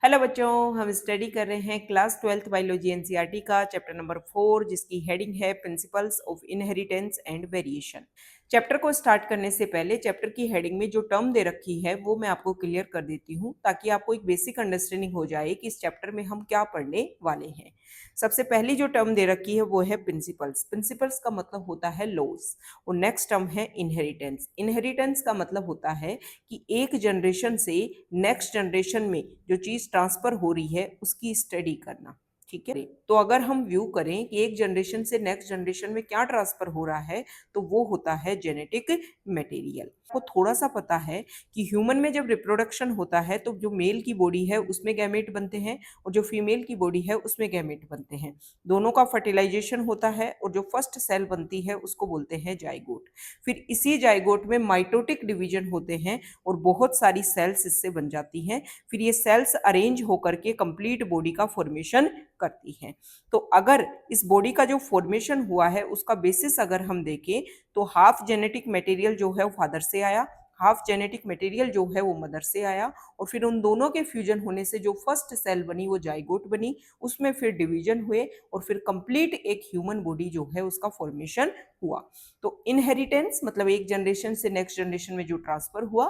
Hello बच्चों, हम study कर रहे हैं क्लास 12th बायोलॉजी एनसीईआरटी का चैप्टर नंबर 4 जिसकी हेडिंग है principles of inheritance and variation. Chapter को स्टार्ट करने से पहले चैप्टर की हेडिंग में जो टर्म दे रखी है वो मैं आपको क्लियर कर देती हूँ ताकि आपको एक बेसिक अंडरस्टैंडिंग हो जाए कि इस चैप्टर में हम क्या पढ़ने वाले हैं। सबसे पहली जो टर्म दे रखी है वो है प्रिंसिपल्स। प्रिंसिपल्स का मतलब होता है लॉज और नेक्स्ट टर्म है इनहेरिटेंस। इनहेरिटेंस का मतलब होता है कि एक जनरेशन से नेक्स्ट जनरेशन में जो चीज ट्रांसफर हो रही है उसकी स्टडी करना। ठीक है, तो अगर हम व्यू करें कि एक जनरेशन से नेक्स्ट जनरेशन में क्या ट्रांसफर हो रहा है तो वो होता है जेनेटिक मटेरियल। आपको थोड़ा सा पता है कि ह्यूमन में जब रिप्रोडक्शन होता है तो जो मेल की बॉडी है उसमें गैमेट बनते हैं और जो फीमेल की बॉडी है उसमें गैमेट बनते हैं। दोनों का फर्टिलाइजेशन होता है और जो फर्स्ट सेल बनती है उसको बोलते हैं जाइगोट। फिर इसी जाइगोट में माइटोटिक डिवीजन होते हैं और बहुत सारी सेल्स इससे बन जाती हैं। फिर ये सेल्स अरेंज होकर के कंप्लीट बॉडी का फॉर्मेशन करती हैं। तो अगर इस बॉडी का जो फॉर्मेशन हुआ है उसका बेसिस अगर हम देखें तो हाफ जेनेटिक मटेरियल जो है वो फादर से आया, हाफ जेनेटिक मटेरियल जो है वो मदर से आया और फिर उन दोनों के फ्यूजन होने से जो फर्स्ट सेल बनी वो जाइगोट बनी, उसमें फिर डिवीजन हुए और फिर कंप्लीट एक ह्यूमन बॉडी जो है उसका फॉर्मेशन हुआ। तो इनहेरिटेंस मतलब एक जनरेशन से नेक्स्ट जनरेशन में जो ट्रांसफर हुआ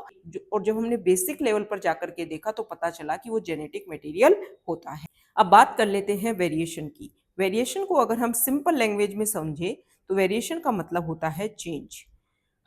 और जब हमने बेसिक लेवल पर जाकर के देखा तो पता चला कि वो जेनेटिक मटेरियल होता है। अब बात कर लेते हैं वेरिएशन की। वेरिएशन को अगर हम सिंपल लैंग्वेज में समझे तो वेरिएशन का मतलब होता है चेंज।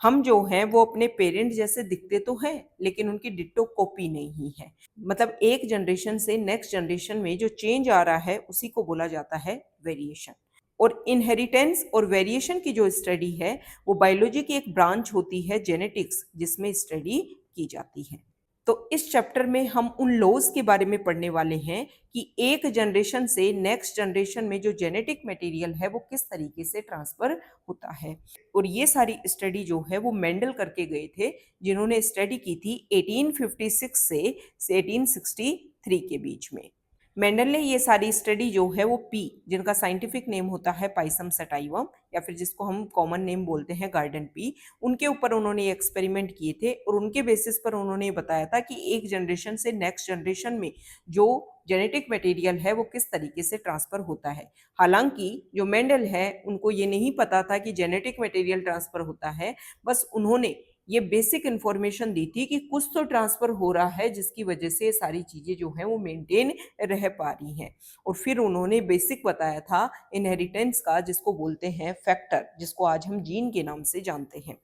हम जो हैं वो अपने पेरेंट जैसे दिखते तो हैं लेकिन उनकी डिट्टो कॉपी नहीं है। मतलब एक जनरेशन से नेक्स्ट जनरेशन में जो चेंज आ रहा है उसी को बोला जाता है वेरिएशन। और इनहेरिटेंस और वेरिएशन की जो स्टडी है वो बायोलॉजी की एक ब्रांच होती है जेनेटिक्स, जिसमें स्टडी की जाती है। तो इस चैप्टर में हम उन लॉज के बारे में पढ़ने वाले हैं कि एक जनरेशन से नेक्स्ट जनरेशन में जो जेनेटिक मटेरियल है वो किस तरीके से ट्रांसफर होता है। और ये सारी स्टडी जो है वो मेंडल करके गए थे, जिन्होंने स्टडी की थी 1856 से 1863 के बीच में। मेंडल ने ये सारी स्टडी जो है वो पी, जिनका साइंटिफिक नेम होता है पाइसम सटाइवम या फिर जिसको हम कॉमन नेम बोलते हैं गार्डन पी, उनके ऊपर उन्होंने एक्सपेरिमेंट किए थे और उनके बेसिस पर उन्होंने बताया था कि एक जनरेशन से नेक्स्ट जनरेशन में जो जेनेटिक मटेरियल है वो किस तरीके से ट्रांसफर होता है। हालांकि जो मेंडल है उनको ये नहीं पता था कि जेनेटिक मटेरियल ट्रांसफर होता है, बस उन्होंने ये बेसिक इंफॉर्मेशन दी थी कि कुछ तो ट्रांसफर हो रहा है जिसकी वजह से सारी चीजें जो है वो मेंटेन रह पा रही हैं। और फिर उन्होंने बेसिक बताया था इनहेरिटेंस का, जिसको बोलते हैं फैक्टर, जिसको आज हम जीन के नाम से जानते हैं।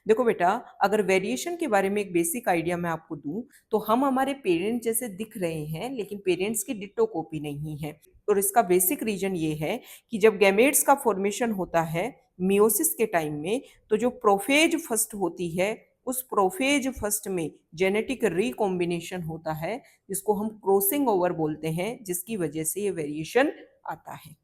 देखो बेटा, अगर वेरिएशन के बारे में एक बेसिक आइडिया मैं आपको दूं तो हम हमारे पेरेंट्स जैसे दिख रहे हैं लेकिन पेरेंट्स की डिट्टो कॉपी नहीं है। और इसका बेसिक रीजन ये है कि जब गैमेट्स का फॉर्मेशन होता है मियोसिस के टाइम में, तो जो प्रोफेज फर्स्ट होती है उस प्रोफेज फर्स्ट में जेनेटिक रिकॉम्बिनेशन होता है, जिसको हम क्रॉसिंग ओवर बोलते हैं, जिसकी वजह से ये वेरिएशन आता है।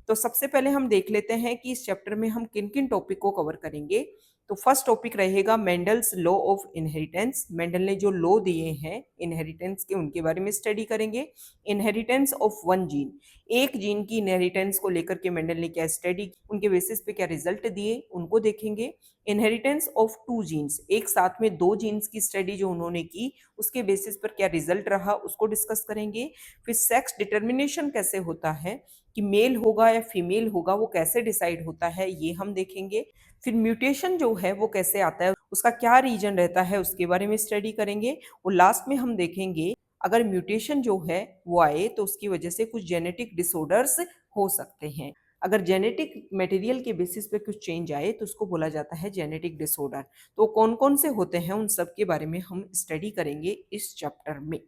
तो सबसे पहले हम देख लेते हैं कि इस चैप्टर में हम किन किन टॉपिक को कवर करेंगे। तो फर्स्ट टॉपिक रहेगा Mendel's law of inheritance. Mendel ने जो लॉ दिए हैं इनहेरिटेंस के उनके बारे में स्टडी करेंगे। इनहेरिटेंस ऑफ वन जीन, एक जीन की इनहेरिटेंस को लेकर के मेंडल ने क्या स्टडी, उनके बेसिस पे क्या रिजल्ट दिए उनको देखेंगे। इनहेरिटेंस ऑफ टू जीन्स, एक साथ में दो जीन्स की स्टडी जो उन्होंने की उसके बेसिस पर क्या रिजल्ट रहा उसको डिस्कस करेंगे। फिर सेक्स डिटर्मिनेशन कैसे होता है, कि मेल होगा या फीमेल होगा वो कैसे डिसाइड होता है ये हम देखेंगे। फिर म्यूटेशन जो है वो कैसे आता है, उसका क्या रीजन रहता है उसके बारे में स्टडी करेंगे। और लास्ट में हम देखेंगे अगर म्यूटेशन जो है वो आए तो उसकी वजह से कुछ जेनेटिक डिसऑर्डर्स हो सकते हैं। अगर जेनेटिक मटेरियल के बेसिस पे कुछ चेंज आए तो उसको बोला जाता है जेनेटिक डिसऑर्डर। तो कौन कौन से होते हैं उन सब के बारे में हम स्टडी करेंगे इस चैप्टर में।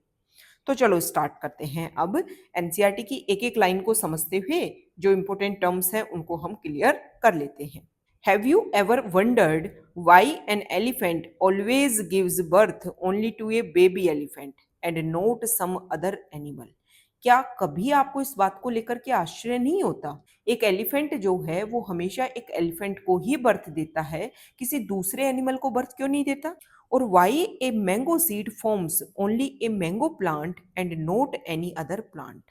तो चलो स्टार्ट करते हैं। अब एनसीईआरटी की एक एक लाइन को समझते हुए जो इंपॉर्टेंट टर्म्स हैं उनको हम क्लियर कर लेते हैं। Have you ever wondered why an elephant always gives birth only to a baby elephant and not some other animal? क्या कभी आपको इस बात को लेकर के आश्चर्य नहीं होता, एक एलिफेंट जो है वो हमेशा एक एलिफेंट को ही बर्थ देता है, किसी दूसरे एनिमल को बर्थ क्यों नहीं देता? और why a mango seed forms only a mango plant and not any other plant?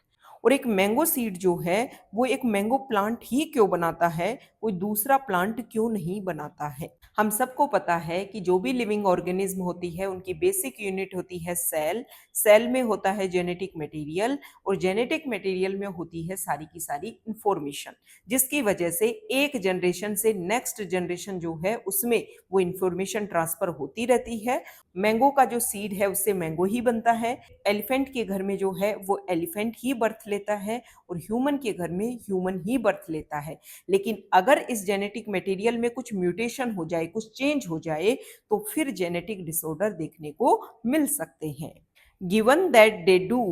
और एक मैंगो सीड जो है वो एक मैंगो प्लांट ही क्यों बनाता है, कोई दूसरा प्लांट क्यों नहीं बनाता है। हम सबको पता है कि जो भी लिविंग ऑर्गेनिज्म होती है उनकी बेसिक यूनिट होती है सेल। सेल में होता है जेनेटिक मटेरियल और जेनेटिक मटेरियल में होती है सारी की सारी इंफॉर्मेशन, जिसकी वजह से एक जनरेशन से नेक्स्ट जनरेशन जो है उसमें वो इंफॉर्मेशन ट्रांसफर होती रहती है। मैंगो का जो सीड है उससे मैंगो ही बनता है। एलिफेंट के घर में जो है वो एलिफेंट ही बर्थ लेता है और ह्यूमन के घर में ह्यूमन ही बर्थ लेता है। लेकिन अगर इस जेनेटिक मटेरियल में कुछ म्यूटेशन हो जाए, कुछ चेंज हो जाए, तो फिर जेनेटिक डिसऑर्डर देखने को मिल सकते हैं। Given that they do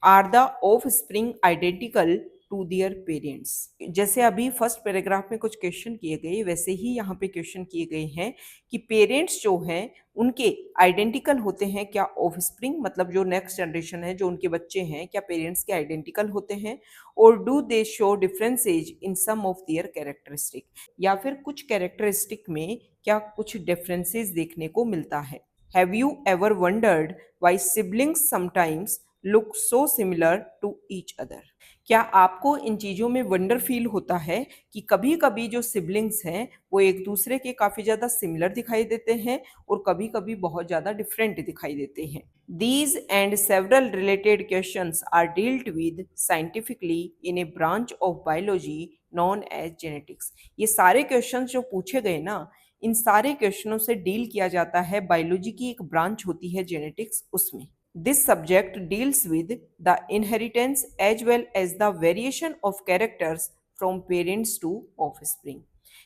are the offspring identical to their parents. जैसे अभी फर्स्ट पैराग्राफ में कुछ क्वेश्चन किए गए वैसे ही यहाँ पे क्वेश्चन किए गए हैं कि पेरेंट्स जो हैं उनके आइडेंटिकल होते हैं क्या ऑफ स्प्रिंग, मतलब जो नेक्स्ट जनरेशन है जो उनके बच्चे हैं क्या पेरेंट्स के आइडेंटिकल होते हैं, और do they show differences in some of their characteristic, या फिर कुछ कैरेक्टरिस्टिक में क्या कुछ डिफरेंसेस देखने को मिलता है। Have you ever wondered why siblings sometimes look so similar to each other. क्या आपको इन चीज़ों में वंडर फील होता है कि कभी कभी जो सिबलिंग्स हैं वो एक दूसरे के काफ़ी ज़्यादा सिमिलर दिखाई देते हैं और कभी कभी बहुत ज़्यादा डिफरेंट दिखाई देते हैं। These and several related questions are dealt with scientifically in a branch of biology known as genetics। ये सारे क्वेश्चंस जो पूछे गए ना, इन सारे क्वेश्चनों से डील किया जाता है बायोलॉजी की एक ब्रांच होती है जेनेटिक्स, उसमें। This subject deals with the inheritance as well as the variation of characters from parents to offspring।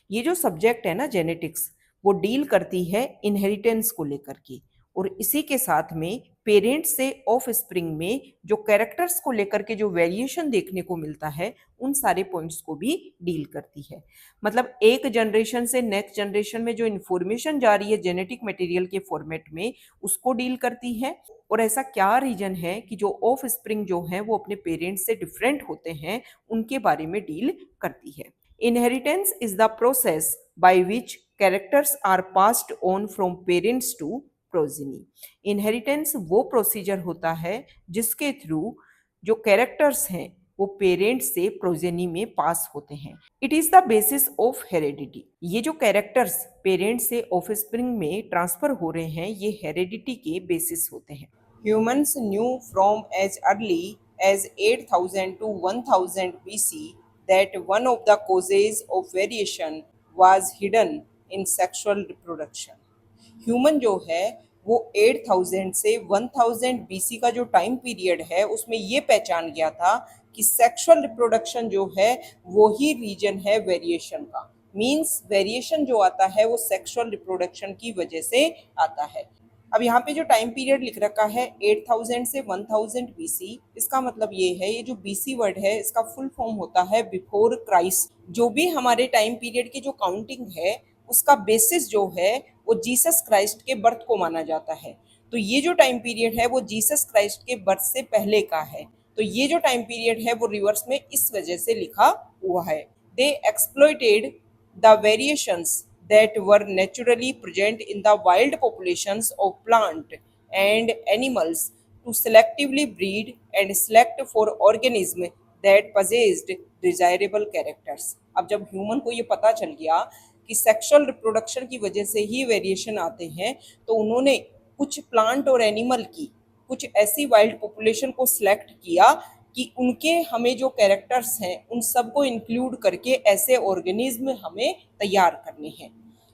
ये जो सब्जेक्ट है ना जेनेटिक्स, वो डील करती है इनहेरिटेंस को लेकर के, और इसी के साथ में पेरेंट्स से ऑफ स्प्रिंग में जो कैरेक्टर्स को लेकर के जो वेरिएशन देखने को मिलता है उन सारे पॉइंट्स को भी डील करती है। मतलब एक जनरेशन से नेक्स्ट जनरेशन में जो इन्फॉर्मेशन जा रही है जेनेटिक मटेरियल के फॉर्मेट में उसको डील करती है। और ऐसा क्या रीजन है कि जो ऑफ स्प्रिंग जो है वो अपने पेरेंट्स से डिफरेंट होते हैं उनके बारे में डील करती है। Inheritance is the process by which characters are passed on from parents to progeny. Inheritance वो प्रोसीजर होता है जिसके थ्रू जो कैरेक्टर्स हैं वो पेरेंट्स से प्रोजेनी में पास होते हैं। It is the basis of heredity. ये जो कैरेक्टर्स पेरेंट्स से ऑफस्प्रिंग में ट्रांसफर हो रहे हैं ये हेरेडिटी के बेसिस होते हैं। Humans knew from as early as 8000 to 1000 BC that one of the causes of variation was hidden in sexual reproduction। Human जो है वो 8000 से 1000 BC का जो टाइम पीरियड है उसमें ये पहचान गया था कि सेक्सुअल रिप्रोडक्शन जो है वो ही रीजन है वेरिएशन का। मींस वेरिएशन जो आता है वो सेक्सुअल रिप्रोडक्शन की वजह से आता है। अब यहाँ पे जो टाइम पीरियड लिख रखा है 8000 से 1000 BC, इसका मतलब ये है, ये जो BC वर्ड है इसका फुल फॉर्म होता है बिफोर क्राइस्ट। जो भी हमारे टाइम पीरियड की जो काउंटिंग है उसका बेसिस जो है वो जीसस क्राइस्ट के बर्थ को माना जाता है। तो ये जो टाइम पीरियड है वो जीसस क्राइस्ट के बर्थ से पहले का है। तो ये जो टाइम पीरियड है वो रिवर्स में इस वजह से लिखा हुआ है। They exploited the variations that were naturally present in the wild populations of plant and animals to selectively breed and select for organisms that possessed desirable characters। अब जब ह्यूमन को ये पता चल गया कि सेक्सुअल रिप्रोडक्शन की वजह से ही वेरिएशन आते हैं तो उन्होंने कुछ प्लांट और एनिमल की कुछ ऐसी वाइल्ड पॉपुलेशन को सिलेक्ट किया कि उनके हमें जो कैरेक्टर्स हैं उन सबको इंक्लूड करके ऐसे ऑर्गेनिज्म हमें तैयार करने हैं।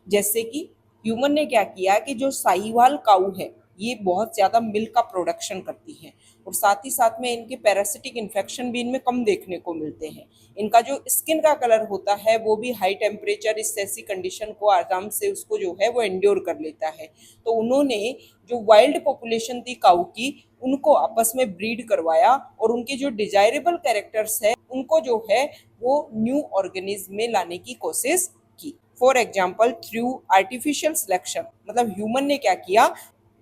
जैसे कि ह्यूमन ने क्या किया कि जो साहीवाल काऊ है ये बहुत ज़्यादा मिल्क का प्रोडक्शन करती है और साथ ही साथ में इनके पैरासिटिक इन्फेक्शन भी इनमें कम देखने को मिलते हैं। इनका जो स्किन का कलर होता है वो भी हाई टेम्परेचर इस ऐसी कंडीशन को आराम से उसको जो है वो एंड्योर कर लेता है। तो उन्होंने जो वाइल्ड पॉपुलेशन थी काऊ की उनको आपस में ब्रीड करवाया और उनके जो डिजायरेबल कैरेक्टर्स है उनको जो है वो न्यू ऑर्गेनिज्म में लाने की कोशिश की। For example through artificial selection. मतलब ह्यूमन ने क्या किया,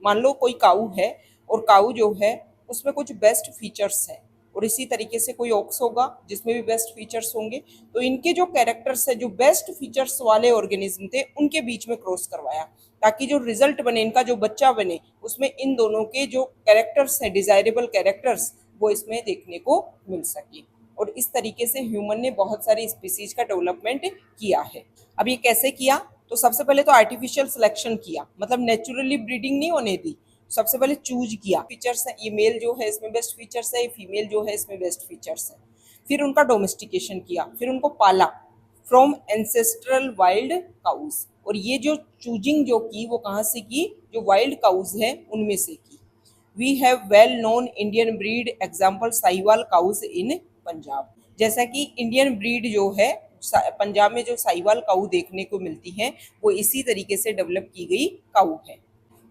मान लो कोई काऊ है और काऊ जो है उसमें कुछ बेस्ट फीचर्स हैं और इसी तरीके से कोई ऑक्स होगा जिसमें भी बेस्ट फीचर्स होंगे, तो इनके जो कैरेक्टर्स है जो बेस्ट फीचर्स वाले ऑर्गेनिज्म थे उनके बीच में क्रॉस करवाया ताकि जो रिजल्ट बने, इनका जो बच्चा बने, उसमें इन दोनों के जो कैरेक्टर्स हैं डिजायरेबल कैरेक्टर्स वो इसमें देखने को मिल सके। और इस तरीके से ह्यूमन ने बहुत सारी स्पीसीज का डेवलपमेंट किया है। अब ये कैसे किया? तो सबसे पहले तो आर्टिफिशियल सिलेक्शन किया, मतलब नेचुरली ब्रीडिंग नहीं होने दी। सबसे पहले चूज किया फीचर्स है, ये मेल जो है इसमें बेस्ट फीचर्स है, ये फीमेल जो है इसमें बेस्ट फीचर्स है। फिर उनका डोमेस्टिकेशन किया, फिर उनको पाला फ्रॉम एंसेस्ट्रल वाइल्ड काउज। और ये जो चूजिंग जो की वो कहाँ से की? जो वाइल्ड काउज है उनमें से की। We have well known Indian breed example Sahiwal cows in Punjab. जैसा कि इंडियन ब्रीड जो है पंजाब में जो साहिवाल काऊ देखने को मिलती है वो इसी तरीके से डेवलप की गई काऊ है।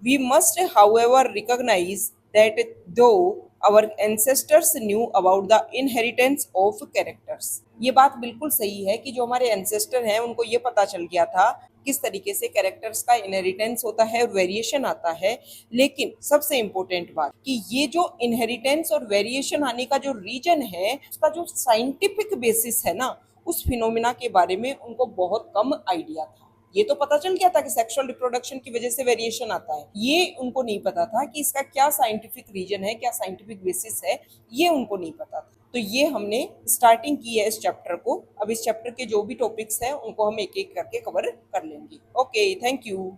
We must, however, recognize that though our ancestors knew about the inheritance of characters, ये बात बिल्कुल सही है कि जो हमारे एंसेस्टर हैं उनको ये पता चल गया था किस तरीके से कैरेक्टर्स का इनहेरिटेंस होता है और वेरिएशन आता है। लेकिन सबसे इंपॉर्टेंट बात कि ये जो इनहेरिटेंस और वेरिएशन आने का जो रीजन है उसका जो साइंटिफिक बेसिस है ना, उस फिनोमिना के बारे में उनको बहुत कम आइडिया था। ये तो पता चल गया था कि सेक्सुअल रिप्रोडक्शन की वजह से वेरिएशन आता है, ये उनको नहीं पता था कि इसका क्या साइंटिफिक रीजन है, क्या साइंटिफिक बेसिस है, ये उनको नहीं पता था। तो ये हमने स्टार्टिंग की है इस चैप्टर को। अब इस चैप्टर के जो भी टॉपिक्स हैं उनको हम एक एक करके कवर कर लेंगे। Okay, thank you.